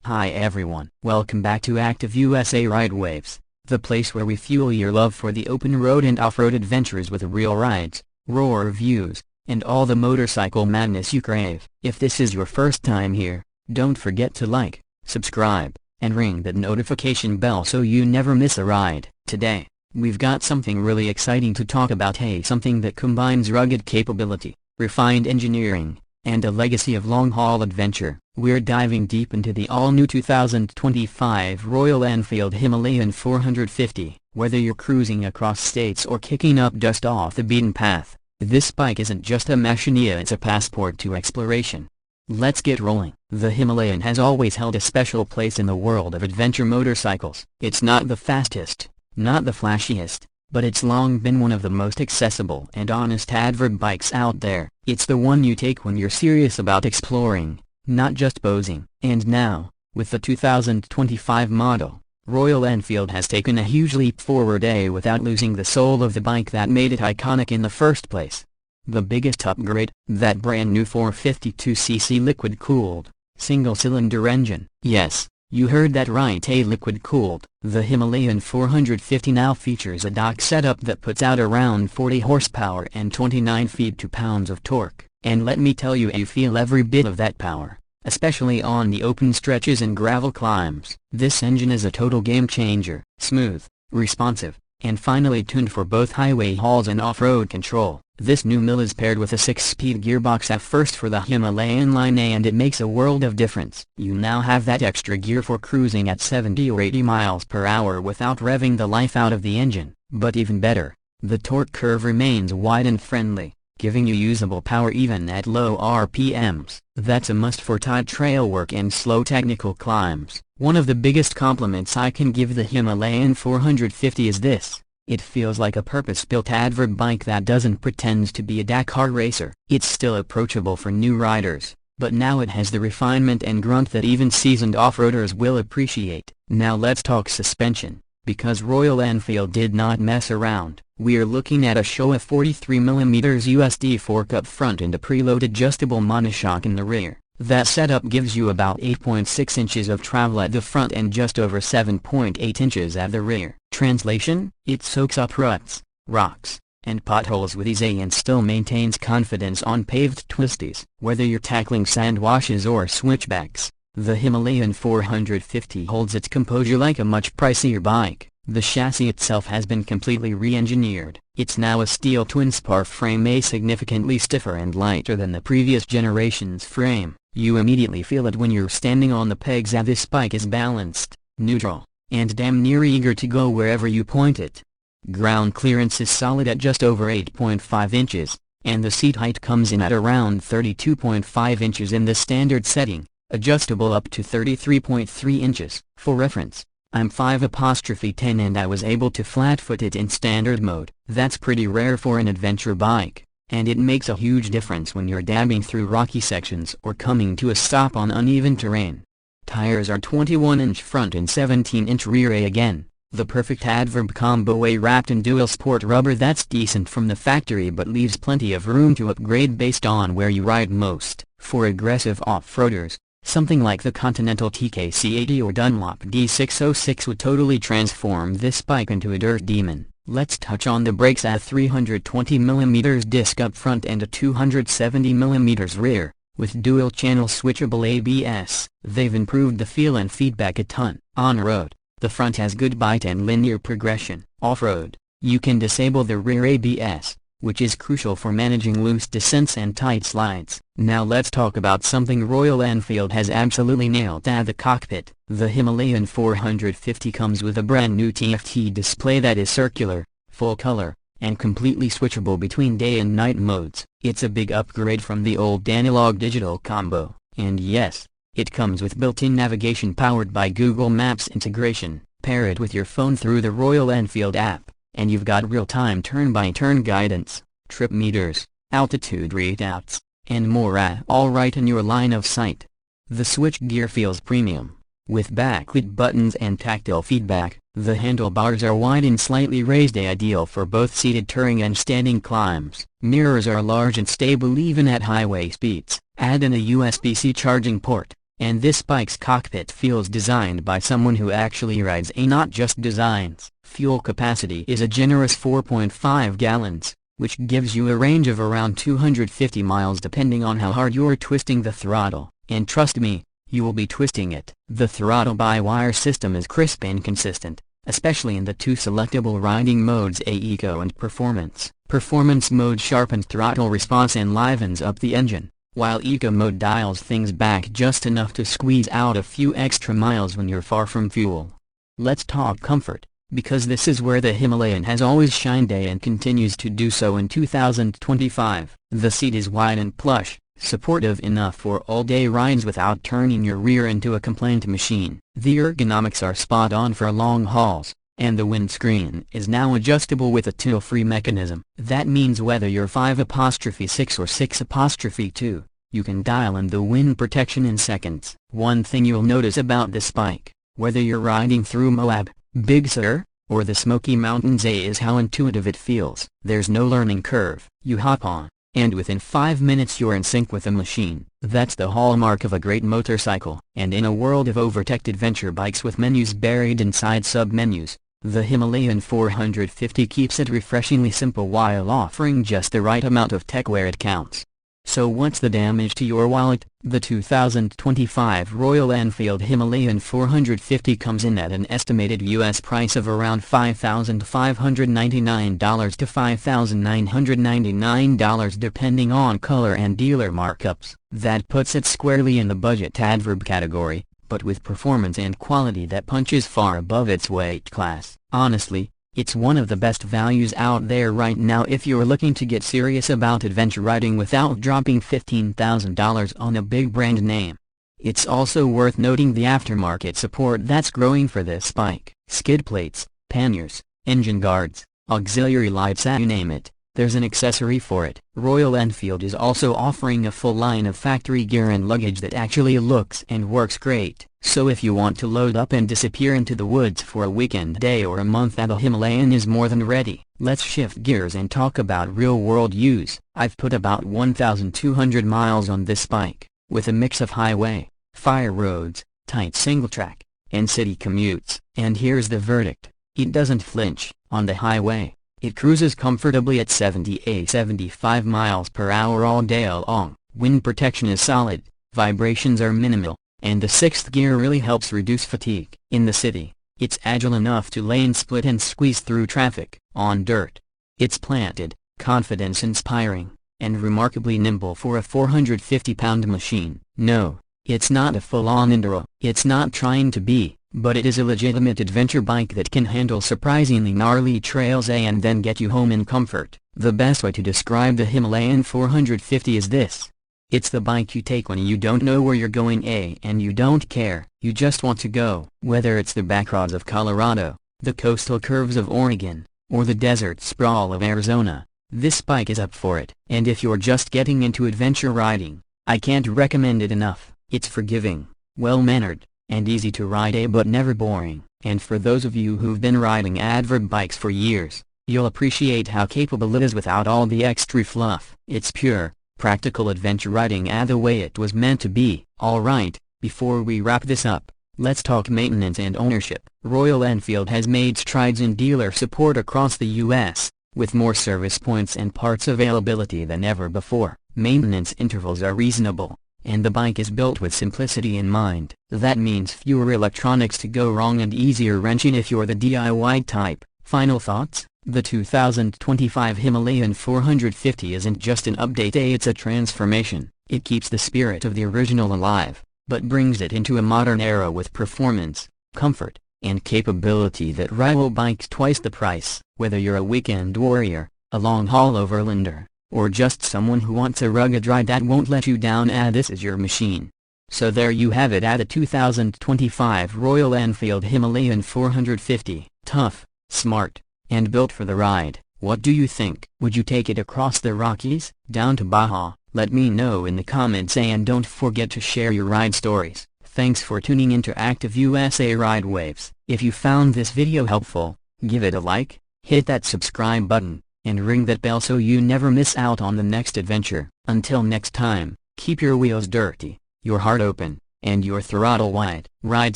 Hi everyone, welcome back to Active USA Ride Waves, the place where we fuel your love for the open road and off-road adventures with real rides, raw reviews, and all the motorcycle madness you crave. If this is your first time here, don't forget to like, subscribe, and ring that notification bell so you never miss a ride. Today, we've got something really exciting to talk about. Something that combines rugged capability, refined engineering, and a legacy of long-haul adventure. We're diving deep into the all-new 2025 Royal Enfield Himalayan 450. Whether you're cruising across states or kicking up dust off the beaten path, this bike isn't just a machinea, it's a passport to exploration. Let's get rolling. The Himalayan has always held a special place in the world of adventure motorcycles. It's not the fastest, not the flashiest, but it's long been one of the most accessible and honest adverb bikes out there. It's the one you take when you're serious about exploring, not just posing. And now, with the 2025 model, Royal Enfield has taken a huge leap forward without losing the soul of the bike that made it iconic in the first place. The biggest upgrade, that brand new 452cc liquid-cooled, single-cylinder engine. Yes, you heard that right, a liquid-cooled. The Himalayan 450 now features a dock setup that puts out around 40 horsepower and 29 feet-to-pounds of torque. And let me tell you, you feel every bit of that power, especially on the open stretches and gravel climbs. This engine is a total game-changer. Smooth, responsive, and finely tuned for both highway hauls and off-road control. This new mill is paired with a 6-speed gearbox at first for the Himalayan line A, and it makes a world of difference. You now have that extra gear for cruising at 70 or 80 miles per hour without revving the life out of the engine. But even better, the torque curve remains wide and friendly, giving you usable power even at low RPMs. That's a must for tight trail work and slow technical climbs. One of the biggest compliments I can give the Himalayan 450 is this: it feels like a purpose-built adverb bike that doesn't pretend to be a Dakar racer. It's still approachable for new riders, but now it has the refinement and grunt that even seasoned off-roaders will appreciate. Now let's talk suspension, because Royal Enfield did not mess around. We're looking at a show of 43mm USD fork up front and a preload adjustable monoshock in the rear. That setup gives you about 8.6 inches of travel at the front and just over 7.8 inches at the rear. Translation: it soaks up ruts, rocks, and potholes with ease and still maintains confidence on paved twisties. Whether you're tackling sand washes or switchbacks, the Himalayan 450 holds its composure like a much pricier bike. The chassis itself has been completely re-engineered. It's now a steel twin-spar frame, significantly stiffer and lighter than the previous generation's frame. You immediately feel it when you're standing on the pegs. This bike is balanced, neutral, and damn near eager to go wherever you point it. Ground clearance is solid at just over 8.5 inches, and the seat height comes in at around 32.5 inches in the standard setting, adjustable up to 33.3 inches. For reference, I'm 5'10" and I was able to flat-foot it in standard mode. That's pretty rare for an adventure bike, and it makes a huge difference when you're dabbing through rocky sections or coming to a stop on uneven terrain. Tires are 21-inch front and 17-inch rear. Again, the perfect adverb combo, wrapped in dual sport rubber that's decent from the factory but leaves plenty of room to upgrade based on where you ride most. For aggressive off-roaders, something like the Continental TKC80 or Dunlop D606 would totally transform this bike into a dirt demon. Let's touch on the brakes. At 320mm disc up front and a 270mm rear, with dual-channel switchable ABS, they've improved the feel and feedback a ton. On-road, the front has good bite and linear progression. Off-road, you can disable the rear ABS, which is crucial for managing loose descents and tight slides. Now let's talk about something Royal Enfield has absolutely nailed at the cockpit. The Himalayan 450 comes with a brand new TFT display that is circular, full color, and completely switchable between day and night modes. It's a big upgrade from the old analog-digital combo, and yes, it comes with built-in navigation powered by Google Maps integration. Pair it with your phone through the Royal Enfield app, and you've got real-time turn-by-turn guidance, trip meters, altitude readouts, and more all right in your line of sight. The switchgear feels premium, with backlit buttons and tactile feedback. The handlebars are wide and slightly raised, ideal for both seated touring and standing climbs. Mirrors are large and stable even at highway speeds. Add in a USB-C charging port, And this bike's cockpit feels designed by someone who actually rides, and not just designs. Fuel capacity is a generous 4.5 gallons, which gives you a range of around 250 miles depending on how hard you're twisting the throttle, and trust me, you will be twisting it. The throttle-by-wire system is crisp and consistent, especially in the two selectable riding modes Eco and Performance. Performance mode sharpens throttle response and livens up the engine, while Eco mode dials things back just enough to squeeze out a few extra miles when you're far from fuel. Let's talk comfort, because this is where the Himalayan has always shined and continues to do so in 2025. The seat is wide and plush, supportive enough for all-day rides without turning your rear into a complaint machine. The ergonomics are spot on for long hauls, and the windscreen is now adjustable with a tilt-free mechanism. That means whether you're 5'6" or 6'2", you can dial in the wind protection in seconds. One thing you'll notice about this bike, whether you're riding through Moab, Big Sur, or the Smoky Mountains, is how intuitive it feels. There's no learning curve. You hop on, and within 5 minutes you're in sync with the machine. That's the hallmark of a great motorcycle. And in a world of overtech adventure bikes with menus buried inside sub-menus, the Himalayan 450 keeps it refreshingly simple while offering just the right amount of tech where it counts. So what's the damage to your wallet? The 2025 Royal Enfield Himalayan 450 comes in at an estimated US price of around $5,599 to $5,999 depending on color and dealer markups. That puts it squarely in the budget adverb category, but with performance and quality that punches far above its weight class. Honestly, it's one of the best values out there right now if you're looking to get serious about adventure riding without dropping $15,000 on a big brand name. It's also worth noting the aftermarket support that's growing for this bike. Skid plates, panniers, engine guards, auxiliary lights, you name it, there's an accessory for it. Royal Enfield is also offering a full line of factory gear and luggage that actually looks and works great. So if you want to load up and disappear into the woods for a weekend day or a month, the Himalayan is more than ready. Let's shift gears and talk about real-world use. I've put about 1,200 miles on this bike, with a mix of highway, fire roads, tight single-track, and city commutes. And here's the verdict: it doesn't flinch. On the highway, it cruises comfortably at 75 miles per hour all day long. Wind protection is solid, vibrations are minimal, and the sixth gear really helps reduce fatigue. In the city, it's agile enough to lane split and squeeze through traffic. On dirt, it's planted, confidence-inspiring, and remarkably nimble for a 450-pound machine. No, it's not a full-on enduro. It's not trying to be, but it is a legitimate adventure bike that can handle surprisingly gnarly trails and then get you home in comfort. The best way to describe the Himalayan 450 is this: it's the bike you take when you don't know where you're going and you don't care, you just want to go. Whether it's the backroads of Colorado, the coastal curves of Oregon, or the desert sprawl of Arizona, this bike is up for it. And if you're just getting into adventure riding, I can't recommend it enough. It's forgiving, well-mannered, and easy to ride, but never boring. And for those of you who've been riding adverb bikes for years, you'll appreciate how capable it is without all the extra fluff. It's pure, practical adventure riding the way it was meant to be. Alright, before we wrap this up, let's talk maintenance and ownership. Royal Enfield has made strides in dealer support across the US, with more service points and parts availability than ever before. Maintenance intervals are reasonable, and the bike is built with simplicity in mind. That means fewer electronics to go wrong and easier wrenching if you're the DIY type. Final thoughts? The 2025 Himalayan 450 isn't just an update, it's a transformation. It keeps the spirit of the original alive, but brings it into a modern era with performance, comfort, and capability that rival bikes twice the price. Whether you're a weekend warrior, a long-haul overlander, or just someone who wants a rugged ride that won't let you down, this is your machine. So there you have it, the 2025 Royal Enfield Himalayan 450. Tough, smart, and built for the ride. What do you think? Would you take it across the Rockies, down to Baja? Let me know in the comments, and don't forget to share your ride stories. Thanks for tuning into Active USA Ride Waves. If you found this video helpful, give it a like, hit that subscribe button, and ring that bell so you never miss out on the next adventure. Until next time, keep your wheels dirty, your heart open, and your throttle wide. Ride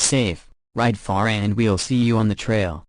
safe, ride far, and we'll see you on the trail.